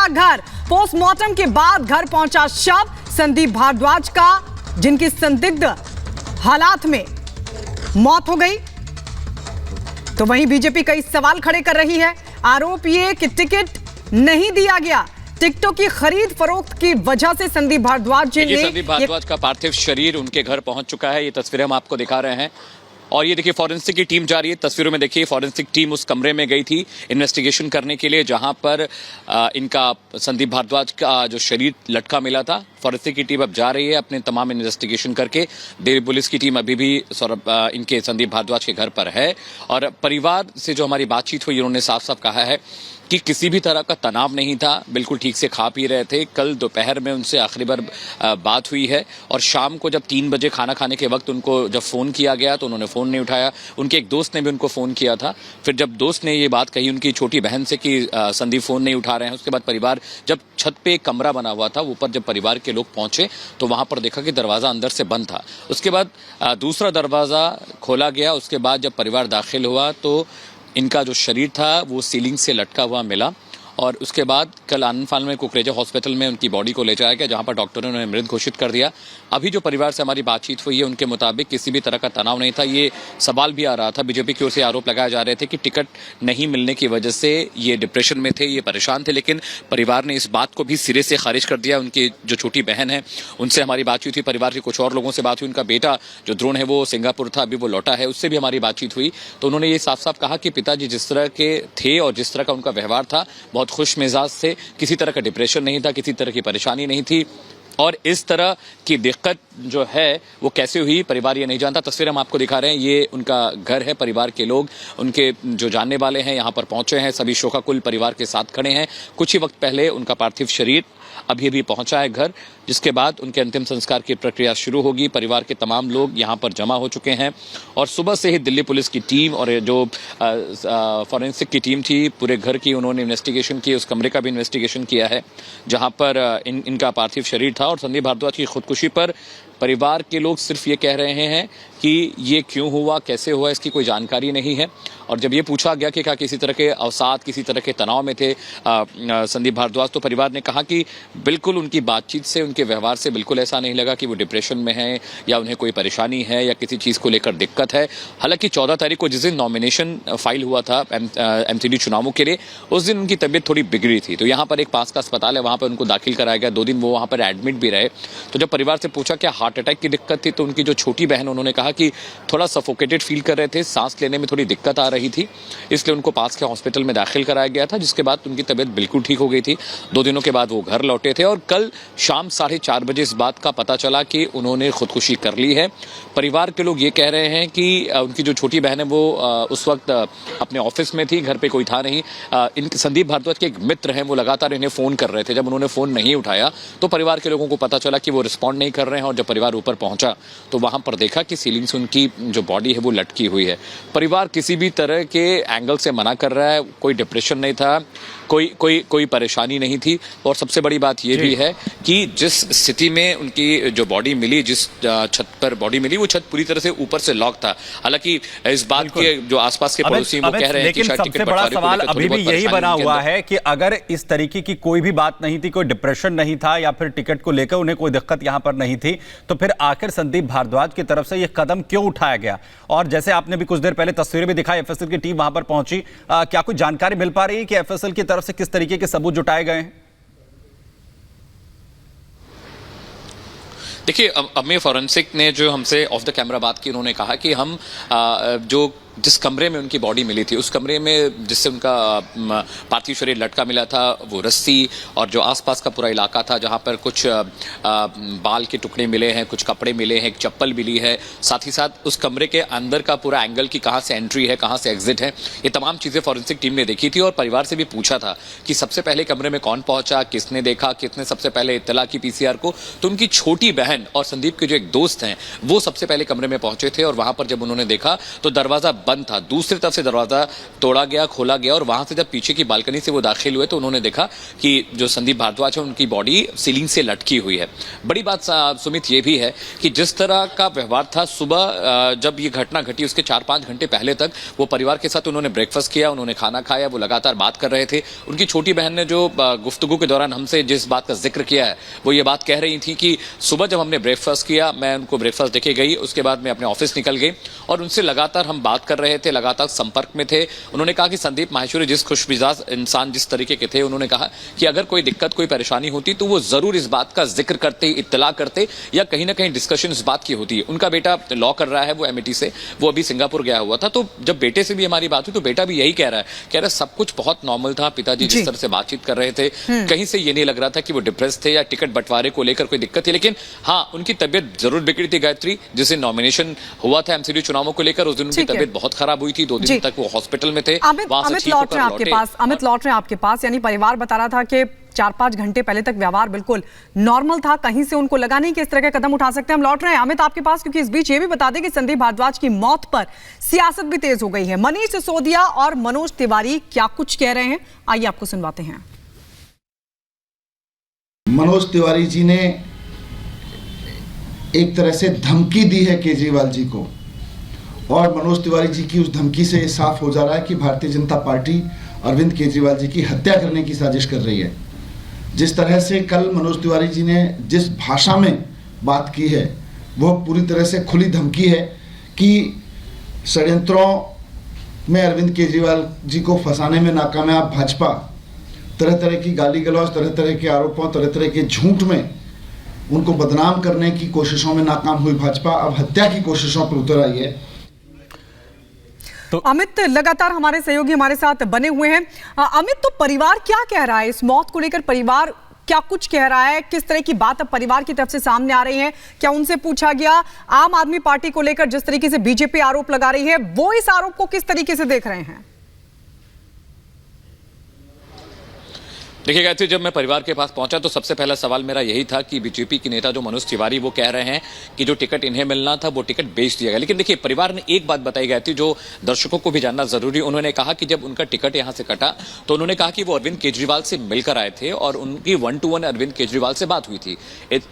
पहुंचा घर। पोस्टमार्टम के बाद घर पहुंचा शव संदीप भारद्वाज का, जिनकी संदिग्ध हालात में मौत हो गई। तो वहीं बीजेपी कई सवाल खड़े कर रही है। आरोप ये कि टिकट नहीं दिया गया, टिकटों की खरीद फरोख्त की वजह से संदीप भारद्वाज ने संदीप भारद्वाज का पार्थिव शरीर उनके घर पहुंच चुका है। ये तस्वीरें हम आपको दिखा रहे हैं और ये देखिए फॉरेंसिक की टीम जा रही है। तस्वीरों में देखिए फॉरेंसिक टीम उस कमरे में गई थी इन्वेस्टिगेशन करने के लिए जहां पर इनका संदीप भारद्वाज का जो शरीर लटका मिला था। फॉरेंसिक की टीम अब जा रही है अपने तमाम इन्वेस्टिगेशन करके। दिल्ली पुलिस की टीम अभी भी इनके संदीप भारद्वाज के घर पर है और परिवार से जो हमारी बातचीत हुई उन्होंने साफ साफ कहा है कि किसी भी तरह का तनाव नहीं था, बिल्कुल ठीक से खा पी रहे थे। कल दोपहर में उनसे आखिरी बार बात हुई है और शाम को जब 3 बजे खाना खाने के वक्त उनको जब फ़ोन किया गया तो उन्होंने फ़ोन नहीं उठाया। उनके एक दोस्त ने भी उनको फ़ोन किया था। फिर जब दोस्त ने ये बात कही उनकी छोटी बहन से कि संदीप फ़ोन नहीं उठा रहे हैं, उसके बाद परिवार जब छत पे एक कमरा बना हुआ था ऊपर जब परिवार के लोग पहुंचे तो वहां पर देखा कि दरवाज़ा अंदर से बंद था। उसके बाद दूसरा दरवाज़ा खोला गया। उसके बाद जब परिवार दाखिल हुआ तो इनका जो शरीर था वो सीलिंग से लटका हुआ मिला और उसके बाद कल आनंद फानन में कुकरेजा हॉस्पिटल में उनकी बॉडी को ले जाया गया जहां पर डॉक्टरों ने मृत घोषित कर दिया। अभी जो परिवार से हमारी बातचीत हुई है उनके मुताबिक किसी भी तरह का तनाव नहीं था। ये सवाल भी आ रहा था, बीजेपी की ओर से आरोप लगाए जा रहे थे कि टिकट नहीं मिलने की वजह से ये डिप्रेशन में थे, ये परेशान थे, लेकिन परिवार ने इस बात को भी सिरे से खारिज कर दिया। उनकी जो छोटी बहन है उनसे हमारी बातचीत हुई, परिवार के कुछ और लोगों से बात हुई। उनका बेटा जो ध्रुव है वो सिंगापुर था, अभी वो लौटा है, उससे भी हमारी बातचीत हुई तो उन्होंने ये साफ साफ कहा कि पिताजी जिस तरह के थे और जिस तरह का उनका व्यवहार था बहुत खुश मिजाज, किसी तरह का डिप्रेशन नहीं था, किसी तरह की परेशानी नहीं थी और इस तरह की दिक्कत जो है वो कैसे हुई परिवार ये नहीं जानता। तस्वीर हम आपको दिखा रहे हैं, ये उनका घर है। परिवार के लोग, उनके जो जानने वाले हैं यहाँ पर पहुंचे हैं, सभी शोकाकुल परिवार के साथ खड़े हैं। कुछ ही वक्त पहले उनका पार्थिव शरीर अभी पहुंचा है घर, जिसके बाद उनके अंतिम संस्कार की प्रक्रिया शुरू होगी। परिवार के तमाम लोग यहाँ पर जमा हो चुके हैं और सुबह से ही दिल्ली पुलिस की टीम और जो फॉरेंसिक की टीम थी पूरे घर की उन्होंने इन्वेस्टिगेशन की, उस कमरे का भी इन्वेस्टिगेशन किया है जहाँ पर इनका पार्थिव शरीर था। और संदीप भारद्वाज की खुदकुशी पर परिवार के लोग सिर्फ ये कह रहे हैं कि ये क्यों हुआ, कैसे हुआ, इसकी कोई जानकारी नहीं है। और जब ये पूछा गया कि क्या किसी तरह के अवसाद, किसी तरह के तनाव में थे संदीप भारद्वाज, तो परिवार ने कहा कि बिल्कुल उनकी बातचीत से, उनके व्यवहार से बिल्कुल ऐसा नहीं लगा कि वो डिप्रेशन में हैं या उन्हें कोई परेशानी है या किसी चीज़ को लेकर दिक्कत है। हालांकि 14 तारीख को जिस दिन नॉमिनेशन फाइल हुआ था एमसीडी चुनावों के लिए, उस दिन उनकी तबीयत थोड़ी बिगड़ी थी तो यहाँ पर एक पास का अस्पताल है, वहाँ पर उनको दाखिल कराया गया। 2 दिन वो वहाँ पर एडमिट भी रहे। तो जब परिवार से पूछा क्या हार्ट अटैक की दिक्कत थी तो उनकी जो छोटी बहन, उन्होंने कहा कि थोड़ा सफोकेटेड फील कर रहे थे, सांस लेने में थोड़ी दिक्कत आ रही थी, इसलिए उनको पास के हॉस्पिटल में दाखिल कराया गया था, जिसके बाद उनकी तबीयत बिल्कुल ठीक हो गई थी। 2 दिनों के बाद वो घर लौटे थे और कल शाम 4:30 बजे इस बात का पता चला कि उन्होंने खुदकुशी कर ली है। परिवार के लोग ये कह रहे हैं कि उनकी जो छोटी बहन है वो उस वक्त अपने ऑफिस में थी, घर पे कोई था नहीं। इनके संदीप भारद्वाज के एक मित्र हैं, वो लगातार इन्हें फ़ोन कर रहे थे। जब उन्होंने फ़ोन नहीं उठाया तो परिवार के लोगों को पता चला कि वो रिस्पॉन्ड नहीं कर रहे हैं और जब परिवार ऊपर पहुंचा तो वहां पर देखा कि सीलिंग से उनकी जो बॉडी है वो लटकी हुई है। परिवार किसी भी तरह के एंगल से मना कर रहा है, कोई डिप्रेशन नहीं था, कोई परेशानी नहीं थी। और सबसे बड़ी बात ये भी है कि जिस स्थिति में उनकी जो बॉडी मिली, जिस छत पर बॉडी मिली, वो छत पूरी तरह से ऊपर से लॉक था। हालांकि इस बात के जो आसपास के पड़ोसी वो कह रहे हैं कि शायद टिकट सबसे बड़ा सवाल अभी भी यही बना हुआ है कि अगर इस तरीके की कोई भी बात नहीं थी, कोई डिप्रेशन नहीं था या फिर टिकट को लेकर उन्हें कोई दिक्कत यहां पर नहीं थी, तो फिर आखिर संदीप भारद्वाज की तरफ से यह कदम क्यों उठाया गया? और जैसे आपने भी कुछ देर पहले तस्वीरें भी दिखाई, एफएसएल की टीम वहां पर पहुंची, क्या कुछ जानकारी मिल पा रही है कि एफएसएल की तरफ से किस तरीके के सबूत जुटाए गए हैं? देखिए, अमी फॉरेंसिक ने जो हमसे ऑफ द कैमरा बात की, उन्होंने कहा कि हम जो जिस कमरे में उनकी बॉडी मिली थी, उस कमरे में जिससे उनका पार्थिव शरीर लटका मिला था, वो रस्सी और जो आसपास का पूरा इलाका था जहां पर कुछ बाल के टुकड़े मिले हैं, कुछ कपड़े मिले हैं, एक चप्पल मिली है, साथ ही साथ उस कमरे के अंदर का पूरा एंगल की कहां से एंट्री है, कहां से एग्जिट है, ये तमाम चीज़ें फॉरेंसिक टीम ने देखी थी। और परिवार से भी पूछा था कि सबसे पहले कमरे में कौन पहुंचा, किसने देखा, किसने सबसे पहले इत्तला की पीसीआर को, तो उनकी छोटी बहन और संदीप के जो एक दोस्त हैं वो सबसे पहले कमरे में पहुंचे थे और वहां पर जब उन्होंने देखा तो दरवाजा बंद था। दूसरी तरफ से दरवाजा तोड़ा गया, खोला गया और वहां से जब पीछे की बालकनी से वो दाखिल हुए तो उन्होंने देखा कि जो संदीप भारद्वाज है उनकी बॉडी सीलिंग से लटकी हुई है। बड़ी बात सुमित ये भी है कि जिस तरह का व्यवहार था सुबह जब ये घटना घटी उसके 4-5 घंटे पहले तक वो परिवार के साथ उन्होंने ब्रेकफास्ट किया, उन्होंने खाना खाया, वो लगातार बात कर रहे थे। उनकी छोटी बहन ने जो गुफ्तगू के दौरान हमसे जिस बात का जिक्र किया है वो ये बात कह रही थी कि सुबह जब हमने ब्रेकफास्ट किया, मैं उनको ब्रेकफास्ट देके गई, उसके बाद मैं अपने ऑफिस निकल गई और उनसे लगातार हम बात कर रहे थे, लगातार संपर्क में थे। उन्होंने कहा कि संदीप माहेश्वरी जिस खुशमिजाज इंसान जिस तरीके के थे, उन्होंने कहा कि अगर कोई दिक्कत कोई परेशानी होती तो वो जरूर इस बात का जिक्र करते, इत्तला करते या कहीं ना कहीं डिस्कशन इस बात की होती है। उनका बेटा लॉ कर रहा है, वो एमआईटी से, वो अभी सिंगापुर गया हुआ था, तो जब बेटे से भी हमारी बात हुई तो बेटा भी यही कह रहा है सब कुछ बहुत नॉर्मल था। पिताजी जिस तरह से बातचीत कर रहे थे कहीं से ये नहीं लग रहा था कि वो डिप्रेस थे या टिकट बंटवारे को लेकर कोई दिक्कत थी। लेकिन हाँ, उनकी तबियत जरूर बिगड़ी थी। गायत्री, जिस दिन नॉमिनेशन हुआ था एमसीडी चुनावों को लेकर उस दिन उनकी तबियत बहुत खराब हुई थी। 2 दिन तक वो हॉस्पिटल में थे। अमित लौट रहे हैं आपके पास, यानी परिवार बता रहा था कि 4-5 घंटे पहले तक व्यवहार बिल्कुल नॉर्मल था, कहीं से उनको लगा नहीं कि इस तरह के कदम उठा सकते हैं। हम लौट रहे हैं अमित आपके पास, क्योंकि इस बीच ये भी बता दें कि संदीप भारद्वाज की मौत पर सियासत भी तेज हो गई है। मनीष सिसोदिया और मनोज तिवारी क्या कुछ कह रहे हैं, आइए आपको सुनवाते हैं। मनोज तिवारी जी ने एक तरह से धमकी दी है केजरीवाल जी को और मनोज तिवारी जी की उस धमकी से साफ हो जा रहा है कि भारतीय जनता पार्टी अरविंद केजरीवाल जी की हत्या करने की साजिश कर रही है। जिस तरह से कल मनोज तिवारी जी ने जिस भाषा में बात की है वह पूरी तरह से खुली धमकी है कि षड्यंत्रों में अरविंद केजरीवाल जी को फंसाने में नाकामयाब भाजपा तरह तरह की गाली गलौज, तरह तरह के आरोपों, तरह तरह के झूठ में उनको बदनाम करने की कोशिशों में नाकाम हुई भाजपा अब हत्या की कोशिशों पर उतर आई है। तो अमित, लगातार हमारे सहयोगी हमारे साथ बने हुए हैं। अमित, तो परिवार क्या कह रहा है इस मौत को लेकर? परिवार क्या कुछ कह रहा है? किस तरह की बात अब परिवार की तरफ से सामने आ रही है? क्या उनसे पूछा गया? आम आदमी पार्टी को लेकर जिस तरीके से बीजेपी आरोप लगा रही है वो इस आरोप को किस तरीके से देख रहे हैं? देखिए गायत्री, जब मैं परिवार के पास पहुंचा तो सबसे पहला सवाल मेरा यही था कि बीजेपी के नेता जो मनोज तिवारी वो कह रहे हैं कि जो टिकट इन्हें मिलना था वो टिकट बेच दिया गया। लेकिन देखिए, परिवार ने एक बात बताई गायत्री जो दर्शकों को भी जानना जरूरी। उन्होंने कहा कि जब उनका टिकट यहां से कटा तो उन्होंने कहा कि वो अरविंद केजरीवाल से मिलकर आए थे और उनकी 1-to-1 अरविंद केजरीवाल से बात हुई थी।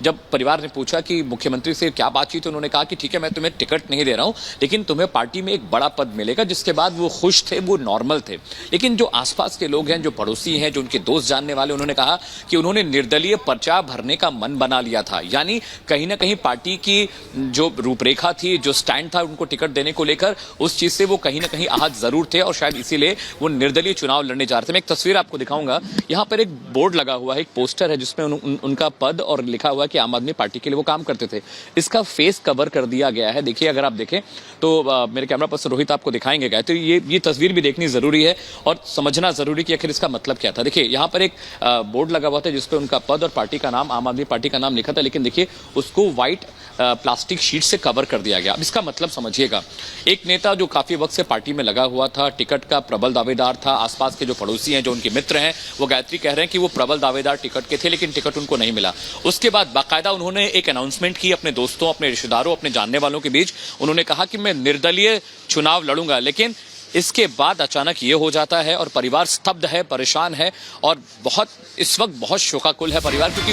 जब परिवार ने पूछा कि मुख्यमंत्री से क्या बातचीत, उन्होंने कहा कि ठीक है, मैं तुम्हें टिकट नहीं दे रहा हूं लेकिन तुम्हें पार्टी में एक बड़ा पद मिलेगा। जिसके बाद वो खुश थे, वो नॉर्मल थे। लेकिन जो आसपास के लोग हैं, जो पड़ोसी हैं, जो उनके दोस्त जानने वाले, उन्होंने कहा कि उन्होंने निर्दलीय पर्चा भरने का मन बना लिया था। यानी कहीं ना कहीं पार्टी की जो रूपरेखा थी, जो स्टैंड था उनको टिकट देने को लेकर, उस चीज से वो कहीं ना कहीं आहत जरूर थे और शायद इसीलिए वो निर्दलीय चुनाव लड़ने जा रहे थे। मैं एक तस्वीर आपको दिखाऊंगा। यहां पर एक बोर्ड लगा हुआ है, एक पोस्टर है जिसमें उनका पद और लिखा हुआ है कि आम आदमी पार्टी के लिए वो काम करते थे। इसका फेस कवर कर दिया गया है। देखिए, अगर आप देखें तो मेरे कैमरा पर्सन रोहित आपको दिखाएंगे गए तो ये तस्वीर भी देखनी जरूरी है और समझना जरूरी कि आखिर इसका मतलब क्या था। देखिए, यहां पर एक बोर्ड लगा हुआ था जिसपे उनका पद और पार्टी का नाम, आम आदमी पार्टी का नाम लिखा था, लेकिन देखिए उसको व्हाइट प्लास्टिक शीट से कवर कर दिया गया। अब इसका मतलब समझिएगा, एक नेता जो काफी वक्त से पार्टी में लगा हुआ था, टिकट का प्रबल दावेदार था, आसपास के जो पड़ोसी हैं, जो उनके मित्र हैं, वो गायत्री कह रहे हैं कि वो प्रबल दावेदार टिकट के थे लेकिन टिकट उनको नहीं मिला। उसके बाद बाकायदा उन्होंने एक अनाउंसमेंट की अपने दोस्तों, अपने रिश्तेदारों, अपने जानने वालों के बीच। उन्होंने कहा कि मैं निर्दलीय चुनाव लड़ूंगा। लेकिन इसके बाद अचानक ये हो जाता है और परिवार स्तब्ध है, परेशान है और इस वक्त बहुत शोकाकुल है परिवार, क्योंकि